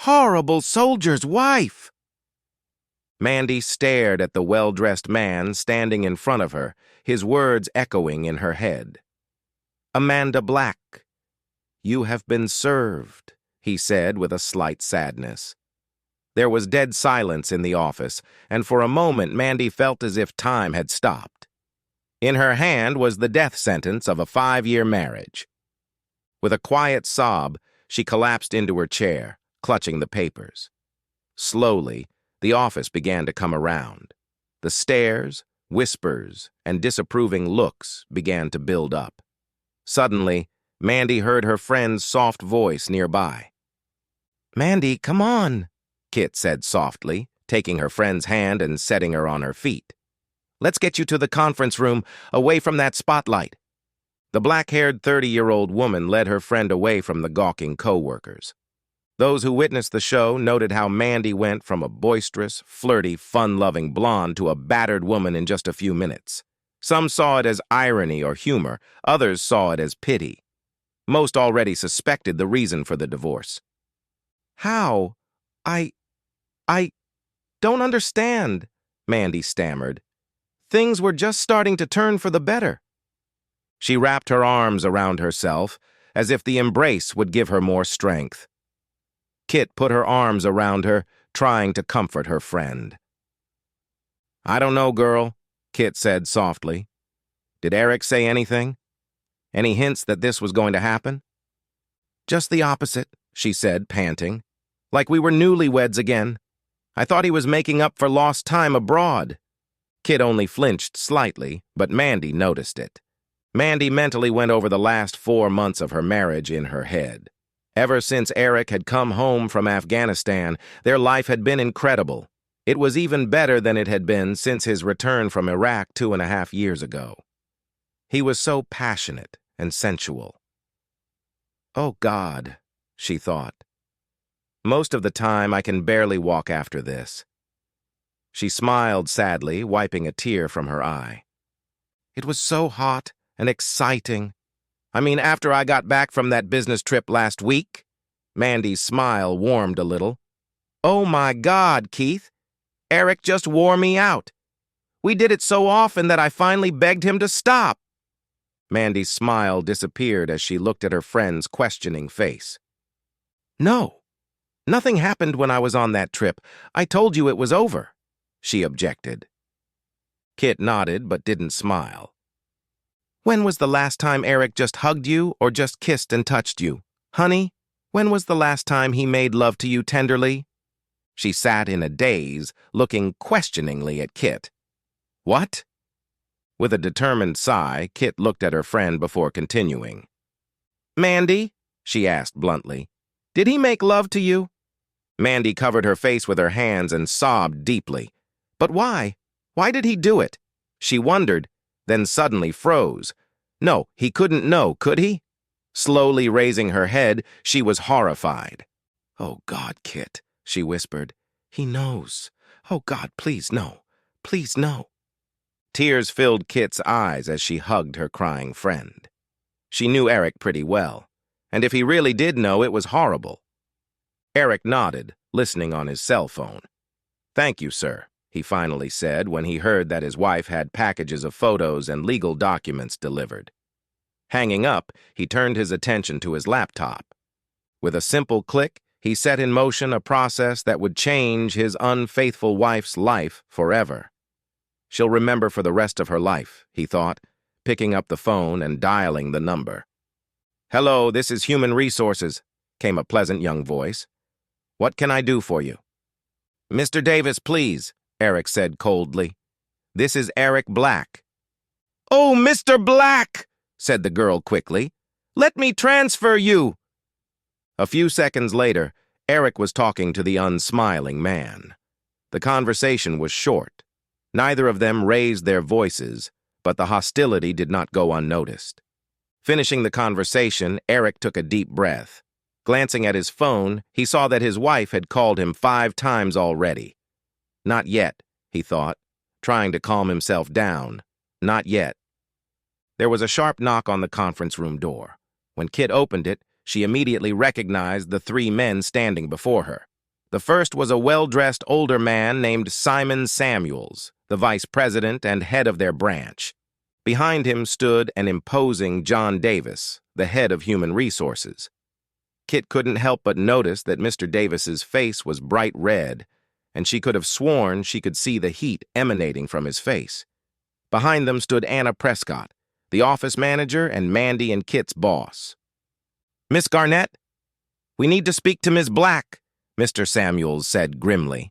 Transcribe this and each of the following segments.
horrible soldier's wife. Mandy stared at the well-dressed man standing in front of her, his words echoing in her head. Amanda Black. You have been served, he said with a slight sadness. There was dead silence in the office, and for a moment Mandy felt as if time had stopped. In her hand was the death sentence of a 5-year marriage. With a quiet sob, she collapsed into her chair, clutching the papers. Slowly, the office began to come around. The stares, whispers, and disapproving looks began to build up. Suddenly, Mandy heard her friend's soft voice nearby. "Mandy, come on," Kit said softly, taking her friend's hand and setting her on her feet. "Let's get you to the conference room, away from that spotlight." The black-haired 30-year-old woman led her friend away from the gawking coworkers. Those who witnessed the show noted how Mandy went from a boisterous, flirty, fun-loving blonde to a battered woman in just a few minutes. Some saw it as irony or humor, others saw it as pity. Most already suspected the reason for the divorce. "How? I don't understand," Mandy stammered. "Things were just starting to turn for the better." She wrapped her arms around herself, as if the embrace would give her more strength. Kit put her arms around her, trying to comfort her friend. "I don't know, girl," Kit said softly. "Did Eric say anything? Any hints that this was going to happen?" "Just the opposite," she said, panting. "Like we were newlyweds again. I thought he was making up for lost time abroad." Kit only flinched slightly, but Mandy noticed it. Mandy mentally went over the last 4 months of her marriage in her head. Ever since Eric had come home from Afghanistan, their life had been incredible. It was even better than it had been since his return from Iraq 2.5 years ago. He was so passionate and sensual. "Oh, God," she thought. "Most of the time I can barely walk after this." She smiled sadly, wiping a tear from her eye. "It was so hot and exciting. I mean, after I got back from that business trip last week." Mandy's smile warmed a little. "Oh my God, Keith. Eric just wore me out. We did it so often that I finally begged him to stop." Mandy's smile disappeared as she looked at her friend's questioning face. "No, nothing happened when I was on that trip. I told you it was over," she objected. Kit nodded but didn't smile. "When was the last time Eric just hugged you or just kissed and touched you? Honey, when was the last time he made love to you tenderly?" She sat in a daze, looking questioningly at Kit. "What?" With a determined sigh, Kit looked at her friend before continuing. "Mandy," she asked bluntly, "did he make love to you?" Mandy covered her face with her hands and sobbed deeply. But why? Why did he do it? She wondered, then suddenly froze. No, he couldn't know, could he? Slowly raising her head, she was horrified. "Oh, God, Kit," she whispered. "He knows. Oh, God, please no. Please no." Tears filled Kit's eyes as she hugged her crying friend. She knew Eric pretty well, and if he really did know, it was horrible. Eric nodded, listening on his cell phone. "Thank you, sir," he finally said when he heard that his wife had packages of photos and legal documents delivered. Hanging up, he turned his attention to his laptop. With a simple click, he set in motion a process that would change his unfaithful wife's life forever. She'll remember for the rest of her life, he thought, picking up the phone and dialing the number. "Hello, this is Human Resources," came a pleasant young voice. "What can I do for you?" "Mr. Davis, please," Eric said coldly. "This is Eric Black." "Oh, Mr. Black," said the girl quickly. "Let me transfer you." A few seconds later, Eric was talking to the unsmiling man. The conversation was short. Neither of them raised their voices, but the hostility did not go unnoticed. Finishing the conversation, Eric took a deep breath. Glancing at his phone, he saw that his wife had called him 5 times already. Not yet, he thought, trying to calm himself down. Not yet. There was a sharp knock on the conference room door. When Kit opened it, she immediately recognized the 3 men standing before her. The first was a well-dressed older man named Simon Samuels, the vice president and head of their branch. Behind him stood an imposing John Davis, the head of human resources. Kit couldn't help but notice that Mr. Davis's face was bright red, and she could have sworn she could see the heat emanating from his face. Behind them stood Anna Prescott, the office manager and Mandy and Kit's boss. "Miss Garnett, we need to speak to Miss Black," Mr. Samuels said grimly.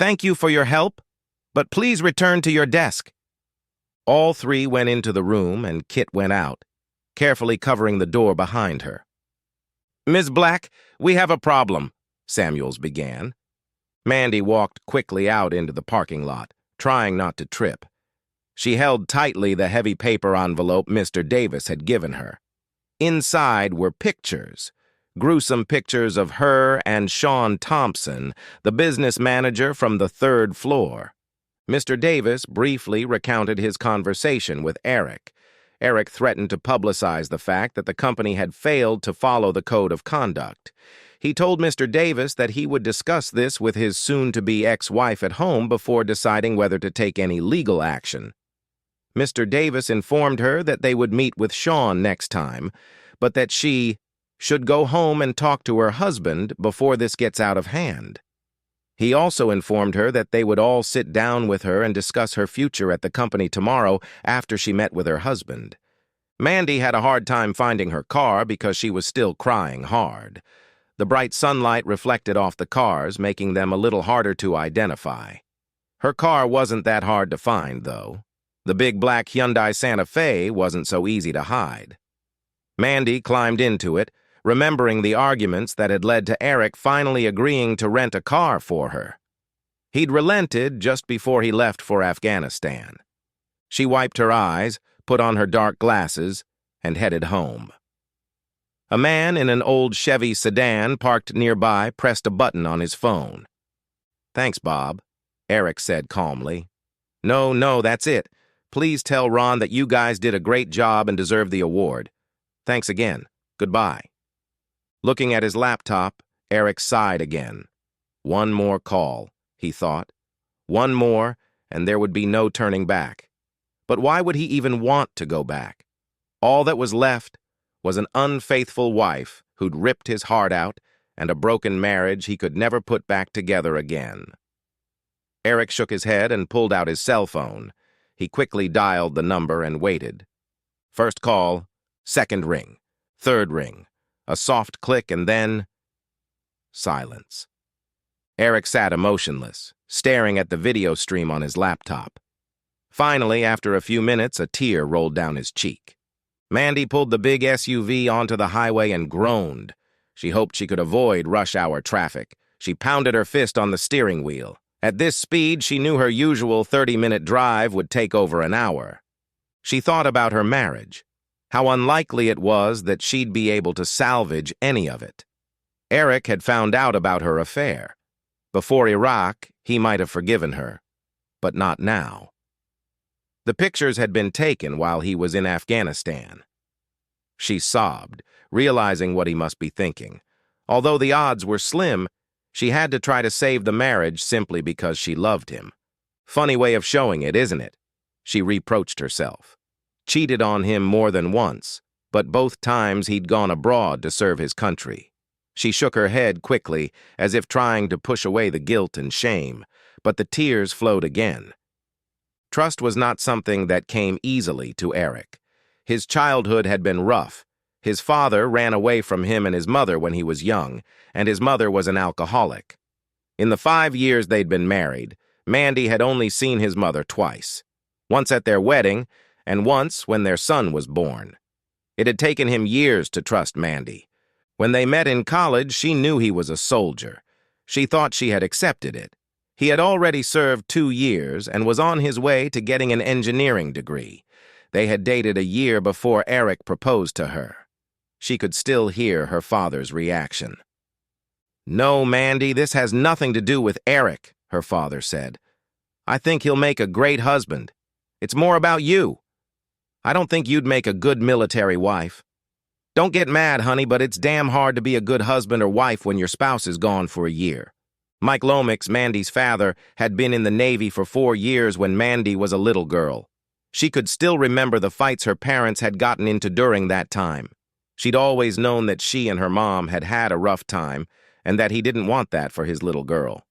"Thank you for your help, but please return to your desk." All three went into the room and Kit went out, carefully covering the door behind her. "Miss Black, we have a problem," Samuels began. Mandy walked quickly out into the parking lot, trying not to trip. She held tightly the heavy paper envelope Mr. Davis had given her. Inside were pictures, gruesome pictures of her and Sean Thompson, the business manager from the 3rd floor. Mr. Davis briefly recounted his conversation with Eric. Eric threatened to publicize the fact that the company had failed to follow the code of conduct. He told Mr. Davis that he would discuss this with his soon-to-be ex-wife at home before deciding whether to take any legal action. Mr. Davis informed her that they would meet with Sean next time, but that she should go home and talk to her husband before this gets out of hand. He also informed her that they would all sit down with her and discuss her future at the company tomorrow after she met with her husband. Mandy had a hard time finding her car because she was still crying hard. The bright sunlight reflected off the cars, making them a little harder to identify. Her car wasn't that hard to find, though. The big black Hyundai Santa Fe wasn't so easy to hide. Mandy climbed into it, remembering the arguments that had led to Eric finally agreeing to rent a car for her. He'd relented just before he left for Afghanistan. She wiped her eyes, put on her dark glasses, and headed home. A man in an old Chevy sedan parked nearby pressed a button on his phone. "Thanks, Bob," Eric said calmly. No, that's it. Please tell Ron that you guys did a great job and deserve the award. Thanks again. Goodbye." Looking at his laptop, Eric sighed again. One more call, he thought. One more, and there would be no turning back. But why would he even want to go back? All that was left was an unfaithful wife who'd ripped his heart out and a broken marriage he could never put back together again. Eric shook his head and pulled out his cell phone. He quickly dialed the number and waited. First call, second ring, third ring, a soft click, and then silence. Eric sat emotionless, staring at the video stream on his laptop. Finally, after a few minutes, a tear rolled down his cheek. Mandy pulled the big SUV onto the highway and groaned. She hoped she could avoid rush-hour traffic. She pounded her fist on the steering wheel. At this speed, she knew her usual 30-minute drive would take over an hour. She thought about her marriage, how unlikely it was that she'd be able to salvage any of it. Eric had found out about her affair. Before Iraq, he might have forgiven her, but not now. The pictures had been taken while he was in Afghanistan. She sobbed, realizing what he must be thinking. Although the odds were slim, she had to try to save the marriage simply because she loved him. Funny way of showing it, isn't it? She reproached herself. Cheated on him more than once, but both times he'd gone abroad to serve his country. She shook her head quickly, as if trying to push away the guilt and shame, but the tears flowed again. Trust was not something that came easily to Eric. His childhood had been rough. His father ran away from him and his mother when he was young, and his mother was an alcoholic. In the 5 years they'd been married, Mandy had only seen his mother twice. Once at their wedding, and once when their son was born. It had taken him years to trust Mandy. When they met in college, she knew he was a soldier. She thought she had accepted it. He had already served 2 years and was on his way to getting an engineering degree. They had dated a year before Eric proposed to her. She could still hear her father's reaction. "No, Mandy, this has nothing to do with Eric," her father said. "I think he'll make a great husband. It's more about you. I don't think you'd make a good military wife. Don't get mad, honey, but it's damn hard to be a good husband or wife when your spouse is gone for a year. Mike Lomax, Mandy's father, had been in the Navy for 4 years when Mandy was a little girl. She could still remember the fights her parents had gotten into during that time. She'd always known that she and her mom had had a rough time, and that he didn't want that for his little girl.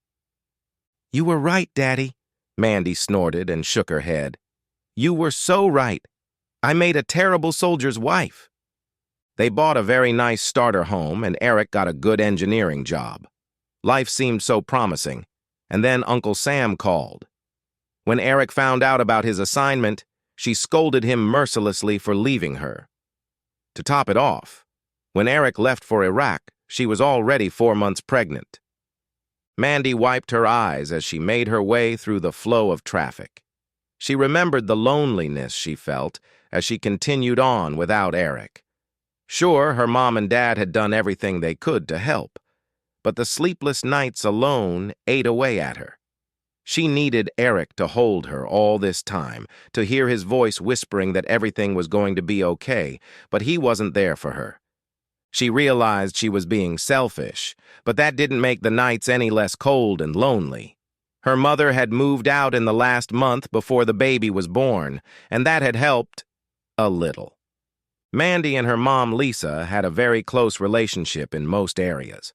"You were right, Daddy," Mandy snorted and shook her head. "You were so right. I made a terrible soldier's wife." They bought a very nice starter home, and Eric got a good engineering job. Life seemed so promising, and then Uncle Sam called. When Eric found out about his assignment, she scolded him mercilessly for leaving her. To top it off, when Eric left for Iraq, she was already 4 months pregnant. Mandy wiped her eyes as she made her way through the flow of traffic. She remembered the loneliness she felt as she continued on without Eric. Sure, her mom and dad had done everything they could to help, but the sleepless nights alone ate away at her. She needed Eric to hold her all this time, to hear his voice whispering that everything was going to be okay, but he wasn't there for her. She realized she was being selfish, but that didn't make the nights any less cold and lonely. Her mother had moved out in the last month before the baby was born, and that had helped a little. Mandy and her mom, Lisa, had a very close relationship in most areas.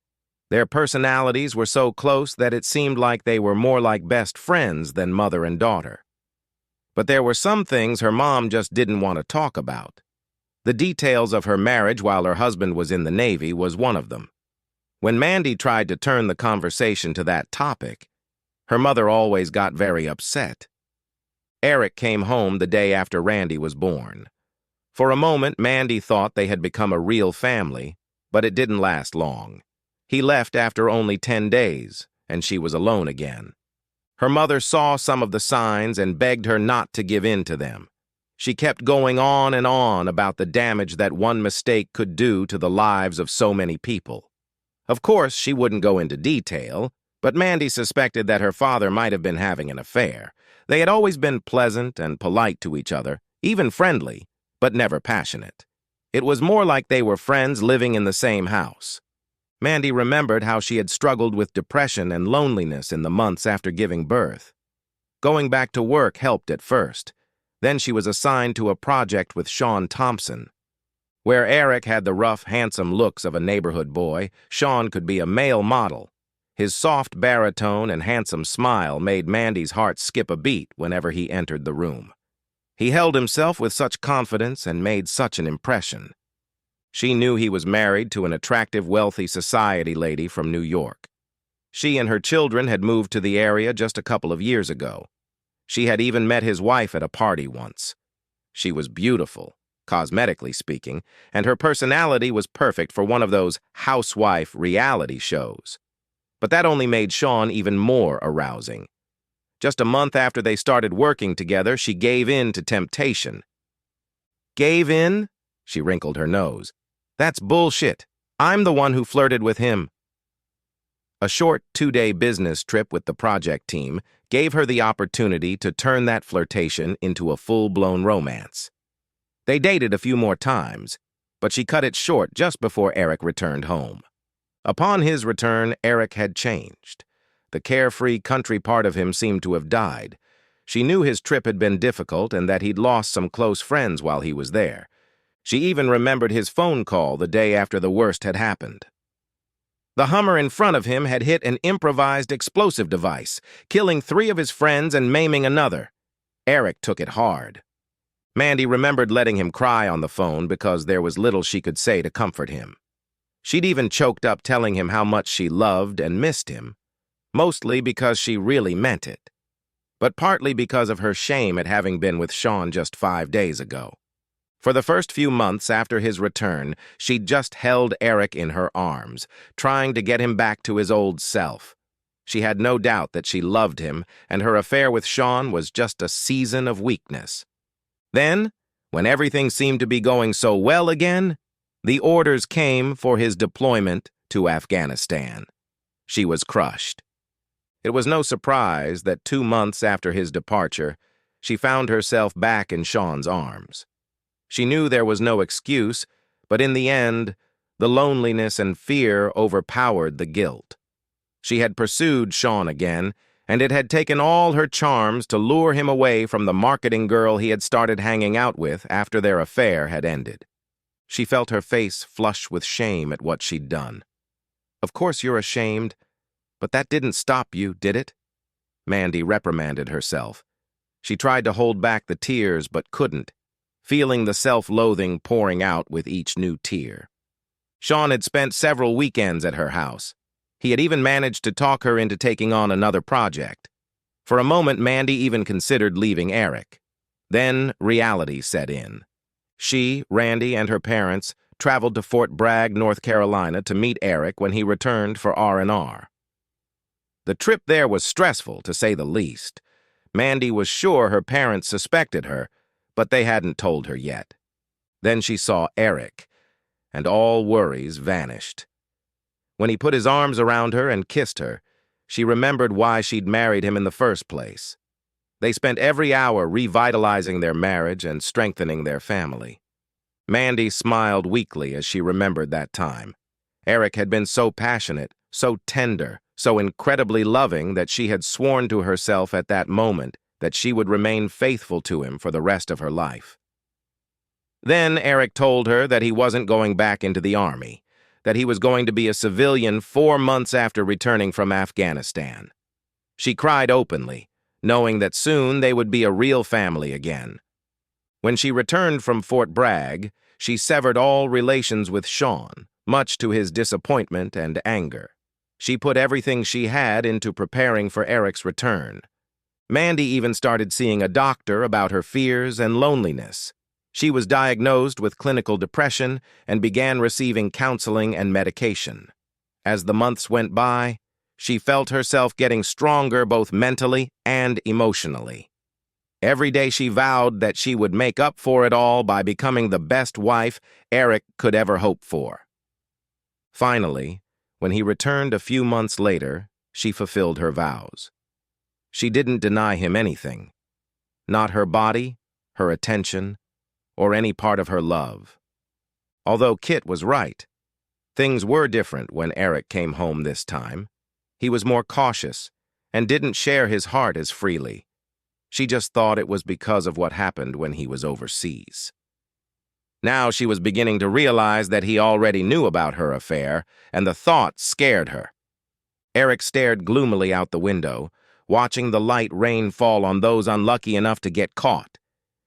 Their personalities were so close that it seemed like they were more like best friends than mother and daughter. But there were some things her mom just didn't want to talk about. The details of her marriage while her husband was in the Navy was one of them. When Mandy tried to turn the conversation to that topic, her mother always got very upset. Eric came home the day after Randy was born. For a moment, Mandy thought they had become a real family, but it didn't last long. He left after only 10 days, and she was alone again. Her mother saw some of the signs and begged her not to give in to them. She kept going on and on about the damage that one mistake could do to the lives of so many people. Of course, she wouldn't go into detail, but Mandy suspected that her father might have been having an affair. They had always been pleasant and polite to each other, even friendly, but never passionate. It was more like they were friends living in the same house. Mandy remembered how she had struggled with depression and loneliness in the months after giving birth. Going back to work helped at first. Then she was assigned to a project with Sean Thompson. Where Eric had the rough, handsome looks of a neighborhood boy, Sean could be a male model. His soft baritone and handsome smile made Mandy's heart skip a beat whenever he entered the room. He held himself with such confidence and made such an impression. She knew he was married to an attractive, wealthy society lady from New York. She and her children had moved to the area just a couple of years ago. She had even met his wife at a party once. She was beautiful, cosmetically speaking, and her personality was perfect for one of those housewife reality shows. But that only made Sean even more arousing. Just a month after they started working together, she gave in to temptation. "Gave in?" She wrinkled her nose. "That's bullshit. I'm the one who flirted with him." A short 2-day business trip with the project team gave her the opportunity to turn that flirtation into a full-blown romance. They dated a few more times, but she cut it short just before Eric returned home. Upon his return, Eric had changed. The carefree country part of him seemed to have died. She knew his trip had been difficult and that he'd lost some close friends while he was there. She even remembered his phone call the day after the worst had happened. The Hummer in front of him had hit an improvised explosive device, killing 3 of his friends and maiming another. Eric took it hard. Mandy remembered letting him cry on the phone because there was little she could say to comfort him. She'd even choked up telling him how much she loved and missed him, mostly because she really meant it, but partly because of her shame at having been with Sean just 5 days ago. For the first few months after his return, she'd just held Eric in her arms, trying to get him back to his old self. She had no doubt that she loved him, and her affair with Sean was just a season of weakness. Then, when everything seemed to be going so well again, the orders came for his deployment to Afghanistan. She was crushed. It was no surprise that 2 months after his departure, she found herself back in Sean's arms. She knew there was no excuse, but in the end, the loneliness and fear overpowered the guilt. She had pursued Sean again, and it had taken all her charms to lure him away from the marketing girl he had started hanging out with after their affair had ended. She felt her face flush with shame at what she'd done. "Of course you're ashamed, but that didn't stop you, did it?" Mandy reprimanded herself. She tried to hold back the tears but couldn't, feeling the self-loathing pouring out with each new tear. Sean had spent several weekends at her house. He had even managed to talk her into taking on another project. For a moment, Mandy even considered leaving Eric. Then reality set in. She, Randy, and her parents traveled to Fort Bragg, North Carolina to meet Eric when he returned for R&R. The trip there was stressful, to say the least. Mandy was sure her parents suspected her, but they hadn't told her yet. Then she saw Eric, and all worries vanished. When he put his arms around her and kissed her, she remembered why she'd married him in the first place. They spent every hour revitalizing their marriage and strengthening their family. Mandy smiled weakly as she remembered that time. Eric had been so passionate, so tender, so incredibly loving that she had sworn to herself at that moment that she would remain faithful to him for the rest of her life. Then Eric told her that he wasn't going back into the army, that he was going to be a civilian 4 months after returning from Afghanistan. She cried openly, knowing that soon they would be a real family again. When she returned from Fort Bragg, she severed all relations with Sean, much to his disappointment and anger. She put everything she had into preparing for Eric's return. Mandy even started seeing a doctor about her fears and loneliness. She was diagnosed with clinical depression and began receiving counseling and medication. As the months went by, she felt herself getting stronger both mentally and emotionally. Every day she vowed that she would make up for it all by becoming the best wife Eric could ever hope for. Finally, when he returned a few months later, she fulfilled her vows. She didn't deny him anything. Not her body, her attention, or any part of her love. Although Kit was right, things were different when Eric came home this time. He was more cautious and didn't share his heart as freely. She just thought it was because of what happened when he was overseas. Now she was beginning to realize that he already knew about her affair, and the thought scared her. Eric stared gloomily out the window, watching the light rain fall on those unlucky enough to get caught.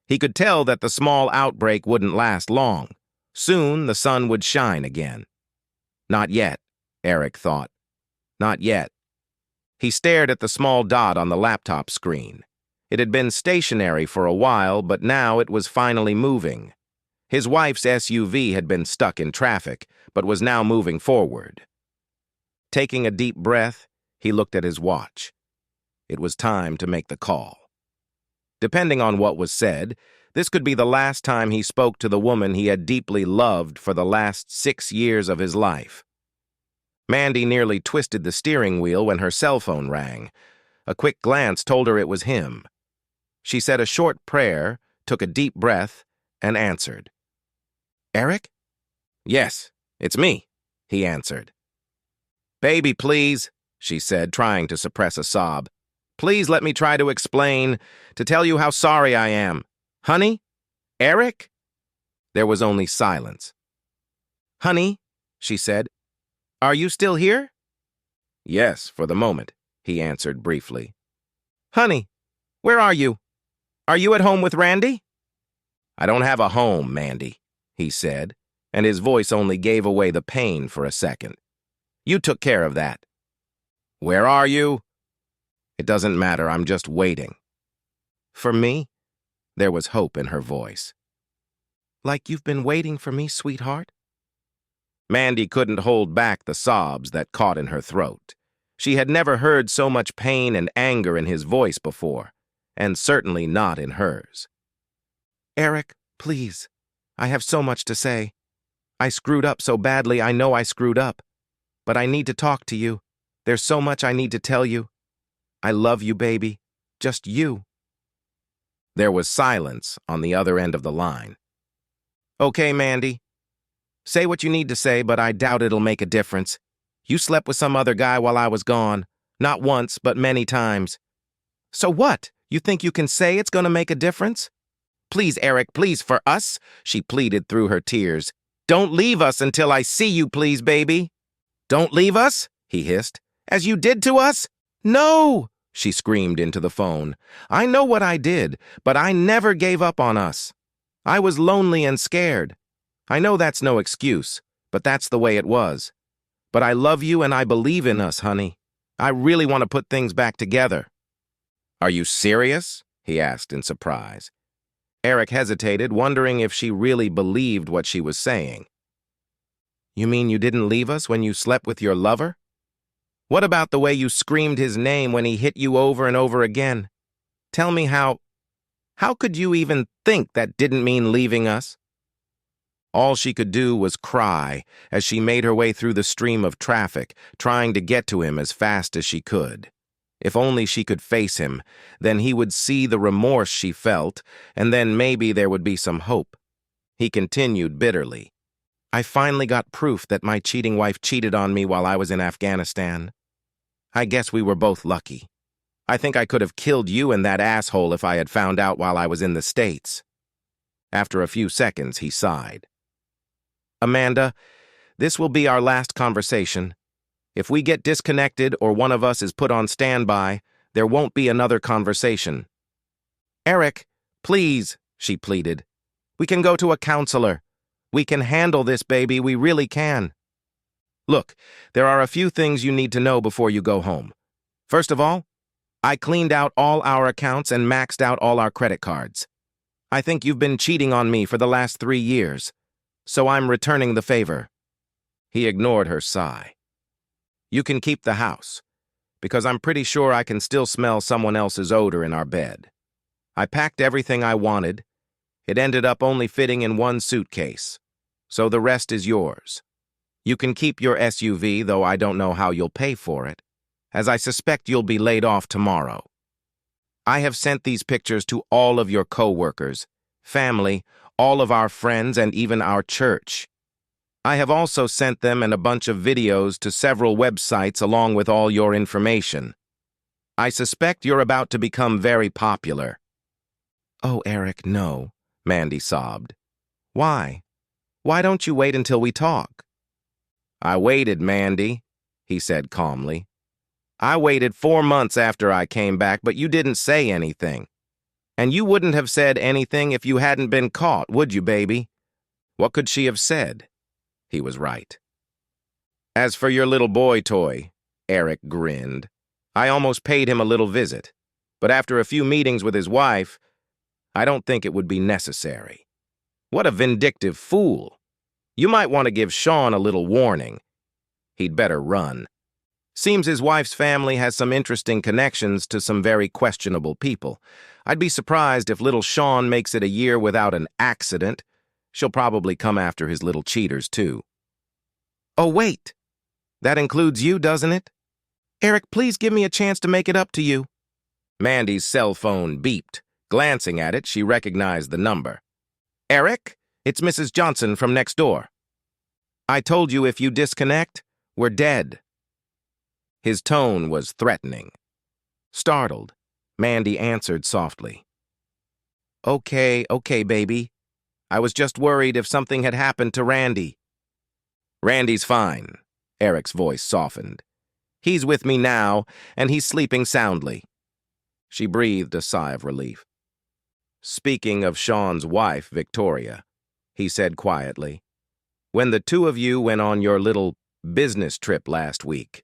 He could tell that the small outbreak wouldn't last long. Soon the sun would shine again. Not yet, Eric thought. Not yet. He stared at the small dot on the laptop screen. It had been stationary for a while, but now it was finally moving. His wife's SUV had been stuck in traffic, but was now moving forward. Taking a deep breath, he looked at his watch. It was time to make the call. Depending on what was said, this could be the last time he spoke to the woman he had deeply loved for the last 6 years of his life. Mandy nearly twisted the steering wheel when her cell phone rang. A quick glance told her it was him. She said a short prayer, took a deep breath, and answered. "Eric?" "Yes, it's me," he answered. "Baby, please," she said, trying to suppress a sob. "Please let me try to explain, to tell you how sorry I am. Honey? Eric?" There was only silence. "Honey," she said, "are you still here?" "Yes, for the moment," he answered briefly. "Honey, where are you? Are you at home with Randy?" "I don't have a home, Mandy," he said, and his voice only gave away the pain for a second. "You took care of that." "Where are you?" "It doesn't matter, I'm just waiting." "For me?" There was hope in her voice. "Like you've been waiting for me, sweetheart?" Mandy couldn't hold back the sobs that caught in her throat. She had never heard so much pain and anger in his voice before, and certainly not in hers. "Eric, please, I have so much to say. I screwed up so badly, I know I screwed up. But I need to talk to you. There's so much I need to tell you. I love you, baby. Just you." There was silence on the other end of the line. "Okay, Mandy. Say what you need to say, but I doubt it'll make a difference. You slept with some other guy while I was gone. Not once, but many times. So what? You think you can say it's gonna make a difference? Please, Eric, please, for us, she pleaded through her tears. Don't leave us until I see you, please, baby. Don't leave us? He hissed. As you did to us? No, she screamed into the phone. I know what I did, but I never gave up on us. I was lonely and scared. I know that's no excuse, but that's the way it was. But I love you and I believe in us, honey. I really want to put things back together. Are you serious? He asked in surprise. Eric hesitated, wondering if she really believed what she was saying. You mean you didn't leave us when you slept with your lover? What about the way you screamed his name when he hit you over and over again? Tell me how could you even think that didn't mean leaving us? All she could do was cry as she made her way through the stream of traffic, trying to get to him as fast as she could. If only she could face him, then he would see the remorse she felt, and then maybe there would be some hope. He continued bitterly. I finally got proof that my cheating wife cheated on me while I was in Afghanistan. I guess we were both lucky. I think I could have killed you and that asshole if I had found out while I was in the States. After a few seconds, he sighed. Amanda, this will be our last conversation. If we get disconnected or one of us is put on standby, there won't be another conversation. Eric, please, she pleaded. We can go to a counselor. We can handle this, baby, we really can. Look, there are a few things you need to know before you go home. First of all, I cleaned out all our accounts and maxed out all our credit cards. I think you've been cheating on me for the last 3 years, so I'm returning the favor. He ignored her sigh. You can keep the house, because I'm pretty sure I can still smell someone else's odor in our bed. I packed everything I wanted. It ended up only fitting in one suitcase, so the rest is yours. You can keep your SUV, though I don't know how you'll pay for it, as I suspect you'll be laid off tomorrow. I have sent these pictures to all of your coworkers, family, all of our friends, and even our church. I have also sent them and a bunch of videos to several websites along with all your information. I suspect you're about to become very popular. Oh, Eric, no, Mandy sobbed. Why? Why don't you wait until we talk? I waited, Mandy, he said calmly. I waited 4 months after I came back, but you didn't say anything. And you wouldn't have said anything if you hadn't been caught, would you, baby? What could she have said? He was right. As for your little boy toy, Eric grinned. I almost paid him a little visit, but after a few meetings with his wife, I don't think it would be necessary. What a vindictive fool. You might want to give Sean a little warning. He'd better run. Seems his wife's family has some interesting connections to some very questionable people. I'd be surprised if little Sean makes it a year without an accident. She'll probably come after his little cheaters, too. Oh, wait. That includes you, doesn't it? Eric, please give me a chance to make it up to you. Mandy's cell phone beeped. Glancing at it, she recognized the number. Eric, it's Mrs. Johnson from next door. I told you if you disconnect, we're dead. His tone was threatening. Startled, Mandy answered softly. Okay, baby. I was just worried if something had happened to Randy. Randy's fine, Eric's voice softened. He's with me now, and he's sleeping soundly. She breathed a sigh of relief. Speaking of Sean's wife, Victoria, he said quietly, when the two of you went on your little business trip last week.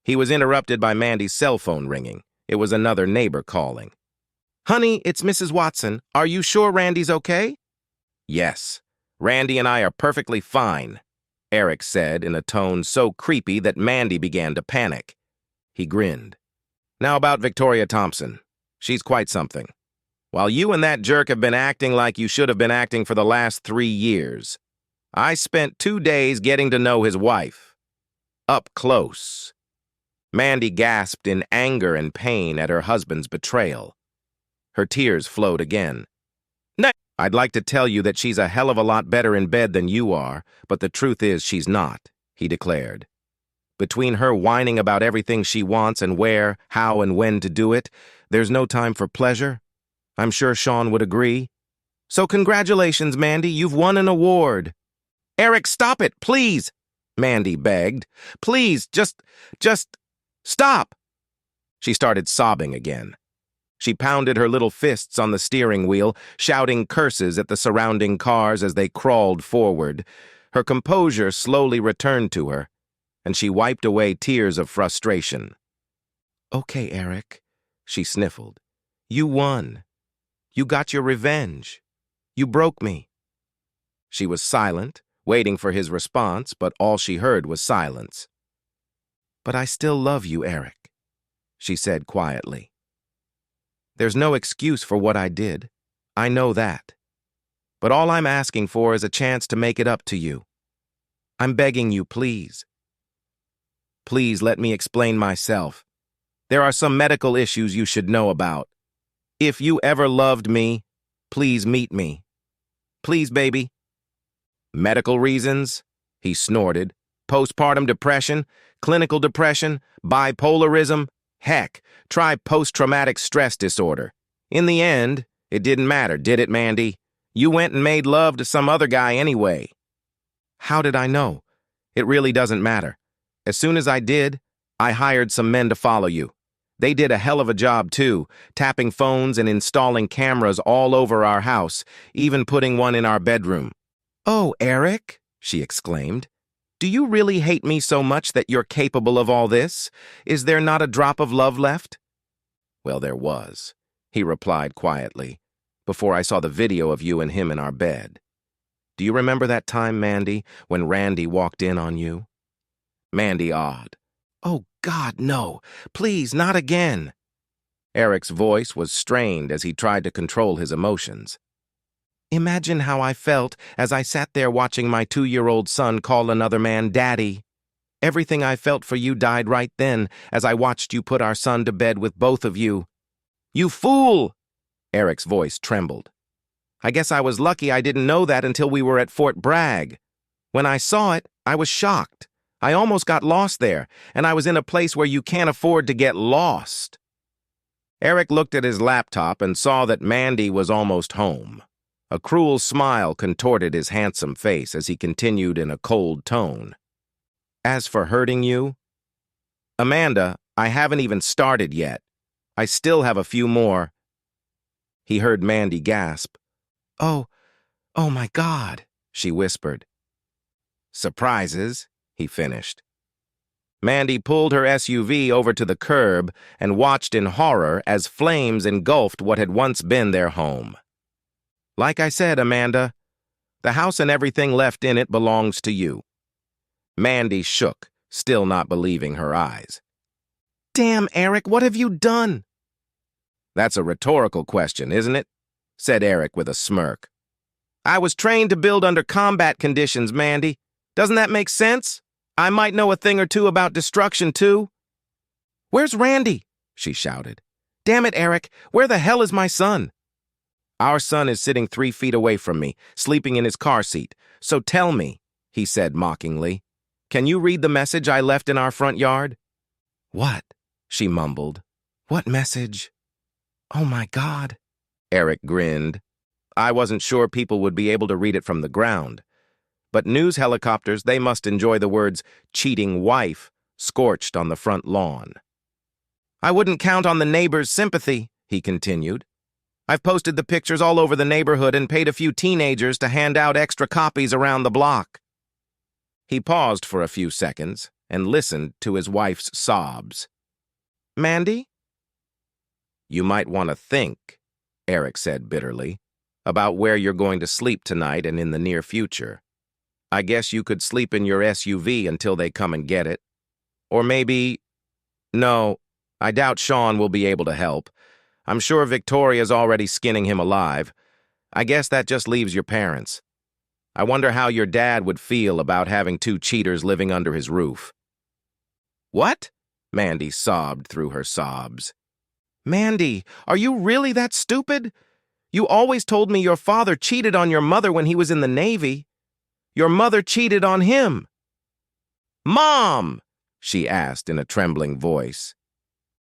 He was interrupted by Mandy's cell phone ringing. It was another neighbor calling. Honey, it's Mrs. Watson. Are you sure Randy's okay? Yes, Randy and I are perfectly fine, Eric said in a tone so creepy that Mandy began to panic. He grinned. Now about Victoria Thompson. She's quite something. While you and that jerk have been acting like you should have been acting for the last 3 years, I spent 2 days getting to know his wife. Up close. Mandy gasped in anger and pain at her husband's betrayal. Her tears flowed again. I'd like to tell you that she's a hell of a lot better in bed than you are, but the truth is she's not, he declared. Between her whining about everything she wants and where, how, and when to do it, there's no time for pleasure. I'm sure Sean would agree. So congratulations, Mandy, you've won an award. Eric, stop it, please, Mandy begged. Please, just stop. She started sobbing again. She pounded her little fists on the steering wheel, shouting curses at the surrounding cars as they crawled forward. Her composure slowly returned to her, and she wiped away tears of frustration. Okay, Eric, she sniffled. You won. You got your revenge. You broke me. She was silent, waiting for his response, but all she heard was silence. But I still love you, Eric, she said quietly. There's no excuse for what I did. I know that. But all I'm asking for is a chance to make it up to you. I'm begging you, please. Please let me explain myself. There are some medical issues you should know about. If you ever loved me, please meet me. Please, baby. Medical reasons? He snorted. Postpartum depression, clinical depression, bipolarism. Heck, try post-traumatic stress disorder. In the end, it didn't matter, did it, Mandy? You went and made love to some other guy anyway. How did I know? It really doesn't matter. As soon as I did, I hired some men to follow you. They did a hell of a job, too, tapping phones and installing cameras all over our house, even putting one in our bedroom. Oh, Eric, she exclaimed. Do you really hate me so much that you're capable of all this? Is there not a drop of love left? Well, there was, he replied quietly, before I saw the video of you and him in our bed. Do you remember that time, Mandy, when Randy walked in on you? Mandy awed. Oh, God, no. Please, not again. Eric's voice was strained as he tried to control his emotions. Imagine how I felt as I sat there watching my 2-year-old son call another man daddy. Everything I felt for you died right then as I watched you put our son to bed with both of you. You fool! Eric's voice trembled. I guess I was lucky I didn't know that until we were at Fort Bragg. When I saw it, I was shocked. I almost got lost there, and I was in a place where you can't afford to get lost. Eric looked at his laptop and saw that Mandy was almost home. A cruel smile contorted his handsome face as he continued in a cold tone. As for hurting you, Amanda, I haven't even started yet. I still have a few more. He heard Mandy gasp. Oh my God, she whispered. Surprises, he finished. Mandy pulled her SUV over to the curb and watched in horror as flames engulfed what had once been their home. Like I said, Amanda, the house and everything left in it belongs to you. Mandy shook, still not believing her eyes. Damn, Eric, what have you done? That's a rhetorical question, isn't it? Said Eric with a smirk. I was trained to build under combat conditions, Mandy. Doesn't that make sense? I might know a thing or two about destruction, too. Where's Randy? She shouted. Damn it, Eric, where the hell is my son? Our son is sitting 3 feet away from me, sleeping in his car seat. So tell me, he said mockingly, can you read the message I left in our front yard? What? She mumbled. What message? Oh my God. Eric grinned. I wasn't sure people would be able to read it from the ground. But news helicopters, they must enjoy the words cheating wife scorched on the front lawn. I wouldn't count on the neighbors' sympathy, he continued. I've posted the pictures all over the neighborhood and paid a few teenagers to hand out extra copies around the block. He paused for a few seconds and listened to his wife's sobs. Mandy? You might want to think, Eric said bitterly, about where you're going to sleep tonight and in the near future. I guess you could sleep in your SUV until they come and get it. Or maybe... No, I doubt Sean will be able to help. I'm sure Victoria's already skinning him alive. I guess that just leaves your parents. I wonder how your dad would feel about having 2 cheaters living under his roof. What? Mandy sobbed through her sobs. Mandy, are you really that stupid? You always told me your father cheated on your mother when he was in the Navy. Your mother cheated on him. Mom! she asked in a trembling voice.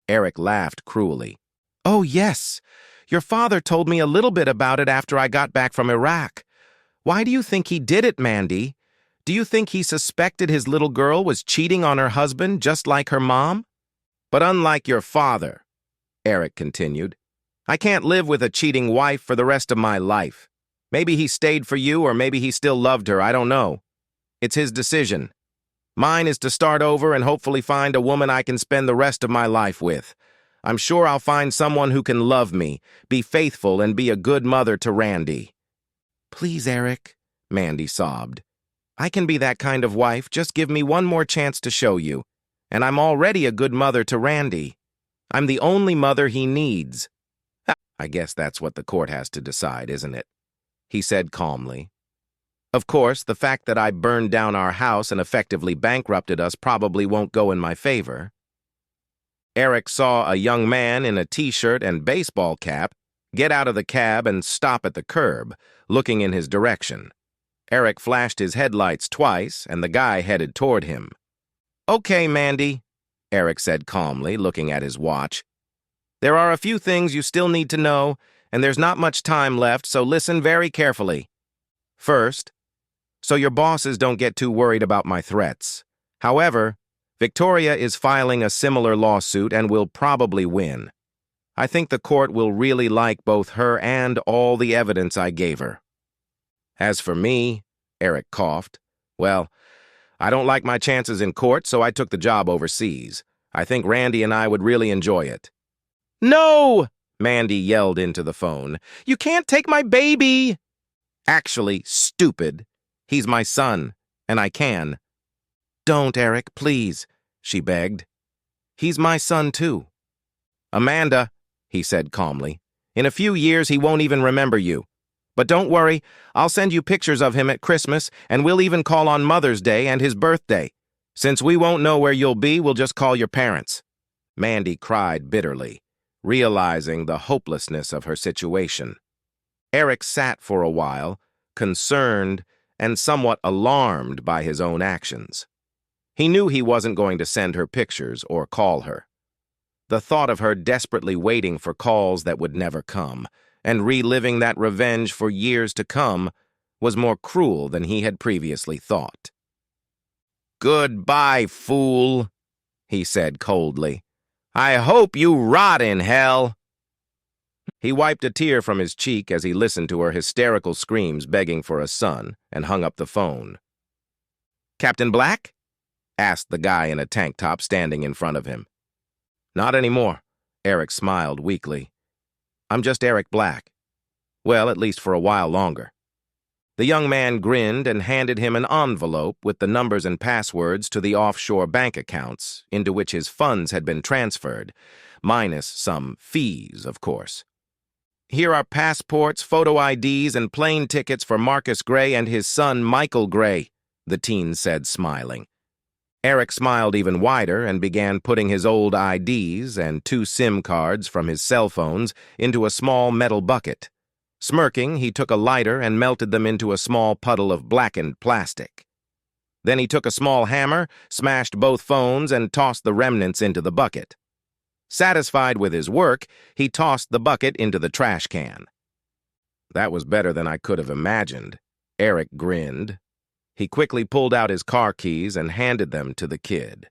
Eric laughed cruelly. Oh, yes. Your father told me a little bit about it after I got back from Iraq. Why do you think he did it, Mandy? Do you think he suspected his little girl was cheating on her husband just like her mom? But unlike your father, Eric continued, I can't live with a cheating wife for the rest of my life. Maybe he stayed for you or maybe he still loved her, I don't know. It's his decision. Mine is to start over and hopefully find a woman I can spend the rest of my life with. I'm sure I'll find someone who can love me, be faithful, and be a good mother to Randy. Please, Eric, Mandy sobbed. I can be that kind of wife, just give me one more chance to show you. And I'm already a good mother to Randy. I'm the only mother he needs. I guess that's what the court has to decide, isn't it? He said calmly. Of course, the fact that I burned down our house and effectively bankrupted us probably won't go in my favor. Eric saw a young man in a t-shirt and baseball cap get out of the cab and stop at the curb, looking in his direction. Eric flashed his headlights twice, and the guy headed toward him. Okay, Mandy, Eric said calmly, looking at his watch. There are a few things you still need to know, and there's not much time left, so listen very carefully. First, so your bosses don't get too worried about my threats. However, Victoria is filing a similar lawsuit and will probably win. I think the court will really like both her and all the evidence I gave her. As for me, Eric coughed, well, I don't like my chances in court, so I took the job overseas. I think Randy and I would really enjoy it. No! Mandy yelled into the phone. You can't take my baby! Actually, stupid. He's my son, and I can. Don't, Eric, please, she begged. He's my son, too. Amanda, he said calmly, in a few years he won't even remember you. But don't worry, I'll send you pictures of him at Christmas, and we'll even call on Mother's Day and his birthday. Since we won't know where you'll be, we'll just call your parents. Mandy cried bitterly, realizing the hopelessness of her situation. Eric sat for a while, concerned and somewhat alarmed by his own actions. He knew he wasn't going to send her pictures or call her. The thought of her desperately waiting for calls that would never come, and reliving that revenge for years to come, was more cruel than he had previously thought. Goodbye, fool, he said coldly. I hope you rot in hell. He wiped a tear from his cheek as he listened to her hysterical screams begging for a son and hung up the phone. Captain Black? Asked the guy in a tank top standing in front of him. Not anymore, Eric smiled weakly. I'm just Eric Black. Well, at least for a while longer. The young man grinned and handed him an envelope with the numbers and passwords to the offshore bank accounts into which his funds had been transferred, minus some fees, of course. Here are passports, photo IDs, and plane tickets for Marcus Gray and his son Michael Gray, the teen said, smiling. Eric smiled even wider and began putting his old IDs and 2 SIM cards from his cell phones into a small metal bucket. Smirking, he took a lighter and melted them into a small puddle of blackened plastic. Then he took a small hammer, smashed both phones, and tossed the remnants into the bucket. Satisfied with his work, he tossed the bucket into the trash can. That was better than I could have imagined, Eric grinned. He quickly pulled out his car keys and handed them to the kid.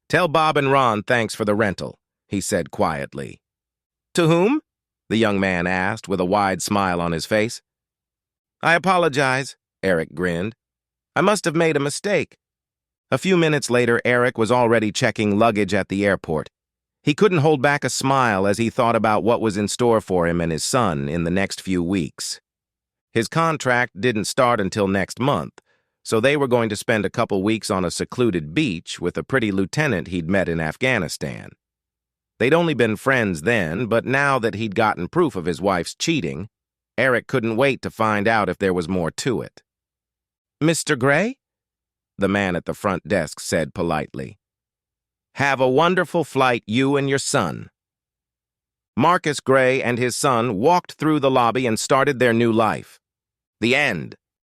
Tell Bob and Ron thanks for the rental, he said quietly. To whom? The young man asked with a wide smile on his face. I apologize, Eric grinned. I must have made a mistake. A few minutes later, Eric was already checking luggage at the airport. He couldn't hold back a smile as he thought about what was in store for him and his son in the next few weeks. His contract didn't start until next month, so they were going to spend a couple weeks on a secluded beach with a pretty lieutenant he'd met in Afghanistan. They'd only been friends then, but now that he'd gotten proof of his wife's cheating, Eric couldn't wait to find out if there was more to it. Mr. Gray? The man at the front desk said politely. Have a wonderful flight, you and your son. Marcus Gray and his son walked through the lobby and started their new life. The end.